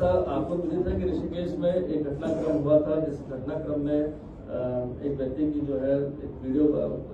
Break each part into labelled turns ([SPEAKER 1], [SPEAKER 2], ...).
[SPEAKER 1] जैसा आपको विदित है कि ऋषिकेश में एक घटनाक्रम हुआ था, जिस घटनाक्रम में एक व्यक्ति की जो है एक वीडियो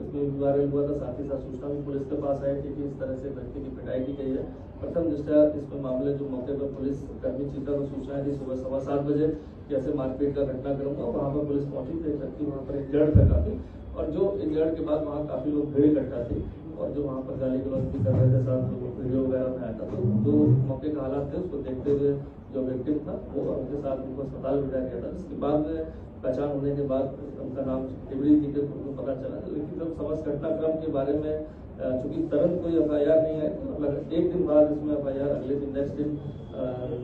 [SPEAKER 1] इसमें वायरल हुआ था। साथ ही साथ सूचना भी पुलिस के पास आई थी कि इस तरह से व्यक्ति की पिटाई की गई है। प्रथम दृष्टया इसमें मामले जो मौके पर पुलिस कर्मी चीता को सूचना दी सुबह 7:15 बजे कि ऐसे मारपीट का घटनाक्रम हुआ। वहाँ पर पुलिस पहुंची तो एक व्यक्ति वहाँ पर इंजर्ड था काफी, और जो इंजर्ड के बाद वहाँ काफी लोग भीड़ इकट्ठा थी और जो वहाँ पर गाली गलौज भी कर रहे थे, साथ जो वीडियो वगैरह में आया था। तो जो मौके का हालात थे उसको देखते हुए जो विक्टिम था वो उनके साथ उनको अस्पताल भेजा गया था। जिसके बाद में पहचान होने के बाद उनका नाम टिबड़ी थी उनको पता चला। लेकिन जब समस्त घटनाक्रम के बारे में चूंकि तुरंत कोई FIR नहीं है, मतलब एक दिन बाद इसमें FIR अगले दिन नेक्स्ट दिन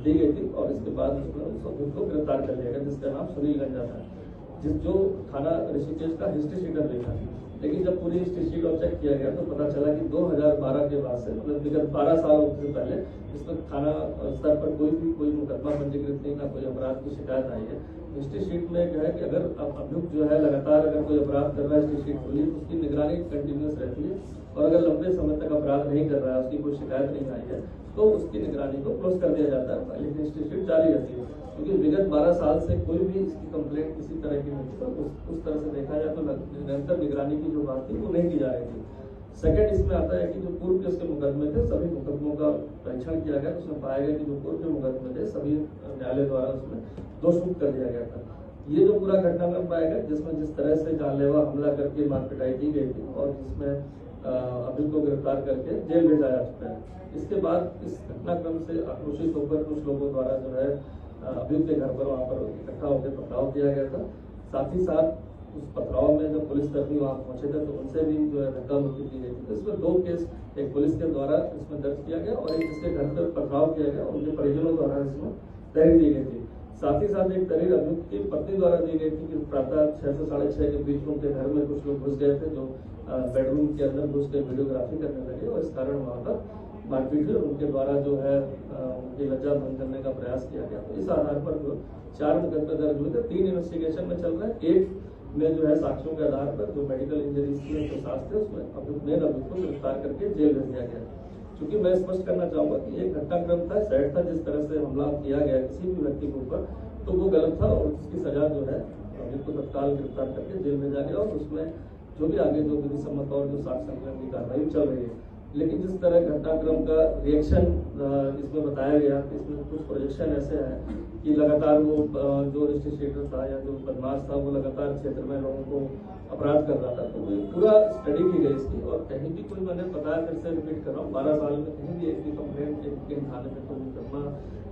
[SPEAKER 1] दी गई थी और इसके बाद उसको गिरफ्तार कर लिया गया, जिसका नाम सुनील गंजा था, जो थाना ऋषिकेश का हिस्ट्री शीटर देखा। लेकिन जब पूरी हिस्ट्री शीट और चेक किया गया तो पता चला कि 2012 के बाद से, मतलब विगत 12 साल से पहले इसमें थाना स्तर पर कोई मुकदमा पंजीकृत नहीं, ना कोई अपराध की शिकायत आई है। हिस्ट्री शीट में क्या है कि अगर अभियुक्त जो है लगातार अगर कोई अपराध कर रहा है, हिस्ट्री शीट खुली तो उसकी निगरानी कंटिन्यूस रहती है, और अगर लंबे समय तक अपराध नहीं कर रहा है, उसकी कोई शिकायत नहीं आई है, तो उसकी निगरानी को क्लोज कर दिया जाता है, लेकिन हिस्ट्री शीट जारी रहती है। क्योंकि विगत 12 साल से कोई भी इसकी कंप्लेंट किसी तरह की नहीं थी, तो उस तरह से देखा जाए तो निरंतर निगरानी की जो बात थी वो नहीं की जा रही थी। सेकंड इसमें आता है कि जो पूर्व के उसके मुकदमे थे, सभी मुकदमों का परीक्षण किया गया, उसमें पाया गया कि जो पूर्व के मुकदमे थे सभी न्यायालय द्वारा उसमें दोषमुक्त कर दिया गया था। ये जो पूरा घटनाक्रम पाया गया जिसमें जिस तरह से जानलेवा हमला करके मारपिटाई की गई थी और जिसमें अभियुक्त को गिरफ्तार करके जेल भेजा जा चुका है। इसके बाद इस घटनाक्रम से आक्रोशित होकर कुछ लोगों द्वारा जो है अभियुक्त के घर पर वहाँ पर इकट्ठा होकर पथराव किया गया था। साथ ही साथ उस पथराव में जब पुलिसकर्मी वहाँ पहुंचे थे तो उनसे भी जो है धक्का मुक्की की गई थी। तो इसमें 2 केस एक पुलिस के द्वारा इसमें दर्ज किया गया और एक जिसके घर पर पथराव किया गया उनके परिजनों द्वारा इसमें तहरीर दी गई थी। साथ ही साथ एक तहरीर अभियुक्त की पत्नी द्वारा दी गई थी कि प्रातः 6 से 6:30 के बीच उनके घर में कुछ लोग घुस गए थे, जो बेडरूम के अंदर घुस के वीडियोग्राफी करने लगे और इस कारण वहाँ पर मारपीट हुई। उनके द्वारा जो है उनकी लज्जा भंग करने का प्रयास किया गया। तो इस आधार पर जो 4 मुकदमे दर्ज हुए थे, 3 इन्वेस्टिगेशन में चल रहा है। एक में जो है साक्ष्यों के आधार पर जो मेडिकल इंजरीज के साथ थे उसमें अभियुक्त को गिरफ्तार करके जेल भेज दिया गया। क्योंकि मैं स्पष्ट करना चाहूंगा कि ये घटनाक्रम था, सैड था, जिस तरह से हमला किया गया किसी भी व्यक्ति के ऊपर तो वो गलत था और उसकी सजा जो है अभियुक्त को तत्काल गिरफ्तार करके जेल भेजा गया और उसमें जो भी आगे जो विधि सम्मत और जो साक्ष्य संकलन की कार्रवाई चल रही है। लेकिन जिस तरह घटनाक्रम का रिएक्शन इसमें बताया गया, इसमें कुछ प्रोजेक्शन ऐसे हैं कि लगातार वो जो रजिस्ट्रेटर था या जो बदमाश था वो लगातार क्षेत्र में लोगों को अपराध कर रहा था। तो पूरा स्टडी की गई इसकी और कहीं भी कोई, मैंने बताया फिर से रिपीट कर रहा हूँ, 12 साल में कहीं भी एक भी कंप्लेंट एक थाने में कोई मुकदमा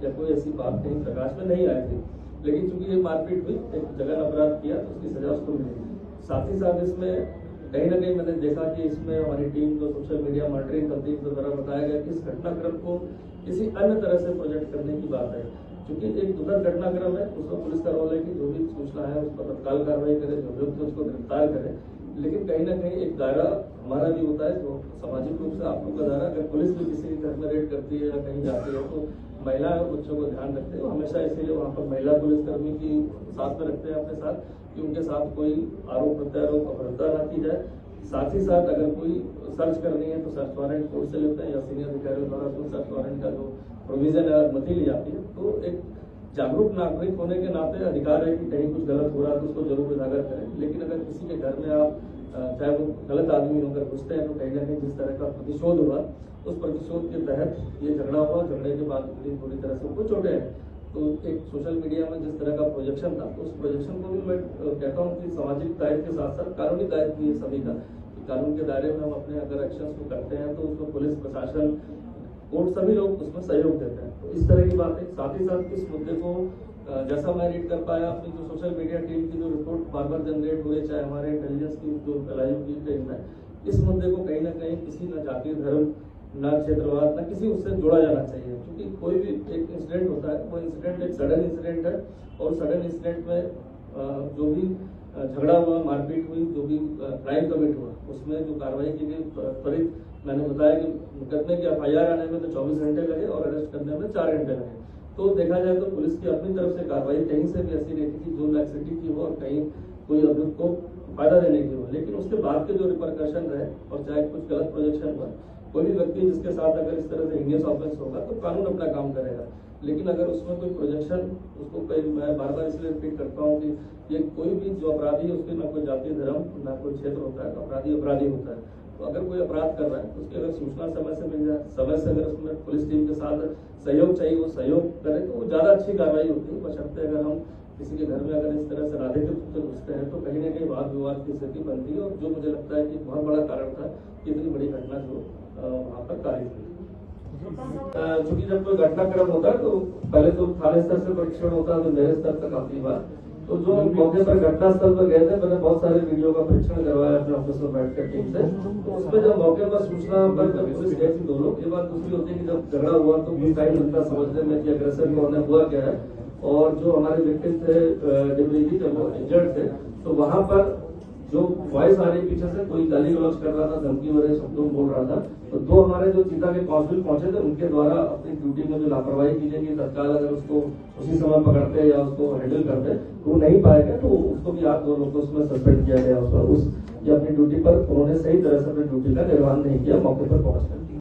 [SPEAKER 1] या कोई ऐसी बात कहीं प्रकाश में नहीं आई थी। लेकिन चूंकि ये मारपीट हुई, एक जगह अपराध किया तो उसकी सजा उसको मिली। साथ ही साथ इसमें कहीं ना कहीं मैंने देखा कि इसमें हमारी टीम जो सोशल मीडिया मॉनिटरिंग करती है, द्वारा बताया गया कि इस घटनाक्रम को किसी अन्य तरह से प्रोजेक्ट करने की बात है। क्योंकि एक दुखद घटनाक्रम है, उसमें पुलिस का रोल है कि जो भी सूचना है उस पर तत्काल कार्रवाई करे, जो अभियुक्त उसको गिरफ्तार करे। लेकिन कहीं ना कहीं एक दायरा हमारा भी होता है, जो सामाजिक रूप से आप लोग का दायरा, अगर पुलिस भी किसी के घर में रेड करती है या कहीं जाती है तो महिलाएं और बच्चों को ध्यान रखते हैं। हमेशा इसीलिए वहाँ पर महिला पुलिसकर्मी की साथ में रखते हैं अपने साथ, कि उनके साथ कोई आरोप प्रत्यारोप अभद्रता न की जाए। साथ ही साथ अगर कोई सर्च करनी है तो सर्च वारंट कोर्ट से लेते हैं या सीनियर अधिकारियों द्वारा उसमें सर्च वारंट का जो प्रोविजन है अनुमति ली जाती है। तो एक जागरूक नागरिक होने के नाते अधिकार है कि कहीं कुछ गलत हो रहा है तो उसको जरूर उजागर करें। लेकिन अगर किसी के घर में आप चाहे वो गलत आदमी होकर घुसते हैं तो कहीं ना कहीं जिस तरह का प्रतिशोध हुआ उस प्रतिशोध के तहत ये झगड़ा हुआ, झगड़े के बाद पूरी तरह से उनको चोटें हैं। तो एक सोशल मीडिया में जिस तरह का प्रोजेक्शन था उस प्रोजेक्शन को भी मैं कहता हूँ कि सामाजिक दायित्व के साथ साथ कानूनी दायित्व भी है सभी का। कानून के दायरे में हम अपने अगर एक्शन को करते हैं तो उसमें पुलिस प्रशासन कोर्ट सभी लोग उसमें सहयोग देते हैं। तो इस तरह की बात है। साथ ही साथ इस मुद्दे को जैसा मैं रीड कर पाया अपनी जो सोशल मीडिया टीम की जो रिपोर्ट बार बार जनरेट हो रही, चाहे हमारे इंटेलिजेंस की जो लाइव की टीम है, इस मुद्दे को कहीं ना कहीं किसी न जाति धर्म न क्षेत्रवाद न किसी उससे जोड़ा जाना चाहिए। क्योंकि कोई भी एक इंसिडेंट होता है, वो इंसिडेंट एक सडन इंसिडेंट है और सडन इंसिडेंट में जो भी झगड़ा हुआ, मारपीट हुई, जो भी क्राइम कमिट हुआ, उसमें जो कार्रवाई की गई त्वरित, मैंने बताया कि मुकदमे की FIR आने में तो 24 घंटे लगे और अरेस्ट करने में 4 घंटे लगे। तो देखा जाए तो पुलिस की अपनी तरफ से कार्रवाई कहीं से भी ऐसी नहीं थी कि जो लैक्सिटी की हो और कहीं कोई अभियुक्त को फायदा देने की हो। लेकिन उसके बाद के जो रिपरकशन रहे और चाहे कुछ गलत प्रोजेक्शन हुआ, कोई भी व्यक्ति जिसके साथ अगर इस तरह से हिनियस ऑफेंस होगा तो कानून अपना काम करेगा। लेकिन अगर उसमें कोई प्रोजेक्शन, उसको कई, मैं बार बार इसलिए रिपीट करता हूँ कि ये कोई भी जो अपराधी है उसके ना कोई जाति धर्म ना कोई क्षेत्र होता है, अपराधी अपराधी होता है। तो अगर कोई अपराध कर रहा है तो उसकी अगर सूचना समय से मिल जाए, समय से अगर उसमें पुलिस टीम के साथ सहयोग चाहिए वो सहयोग करे तो वो ज्यादा अच्छी कार्रवाई होती है। बशर्ते अगर हम किसी के घर में अगर इस तरह से राधिकृत रूप से घुसते हैं तो कहीं ना कहीं वाद विवाद की स्थिति बनती है, और जो मुझे लगता है कि बहुत बड़ा कारण था कि इतनी बड़ी घटना जो वहां पर कारित हुई। चूंकि जब कोई घटनाक्रम होता है तो पहले तो थाने स्तर से परीक्षण होता है, तो मेरे स्तर तक आती बात। तो जो मौके पर घटना स्थल पर गए थे, मैंने बहुत सारे वीडियो का परीक्षण करवाया अपने ऑफिस में बैठकर टीम से। तो उसमें जब मौके पर सूचना पर जब पुलिस गई थी, 2 लोग, ये बात दूसरी होती है कि जब झगड़ा हुआ तो कुछ टाइम लगता समझने में कि अग्रेसर कौन है, हुआ क्या है। और जो हमारे विक्टिम थे डिब्रीजी, जब वो इंजर्ड थे, तो वहां पर जो वॉइस आ रही पीछे से, कोई गाली गलौज कर रहा था, धमकी भरे शब्दों बोल रहा था। तो 2 हमारे जो चीता के कांस्टेबल पहुंचे थे, उनके द्वारा अपनी ड्यूटी में जो लापरवाही की गई कि तत्काल अगर उसको उसी समय पकड़ते या उसको हैंडल करते तो वो नहीं पाएगा, तो उसको भी आप 2 लोग को उसमें सस्पेंड किया गया। उस अपनी ड्यूटी पर उन्होंने सही तरह से अपनी ड्यूटी का निर्वहन नहीं किया मौके पर पहुंचकर।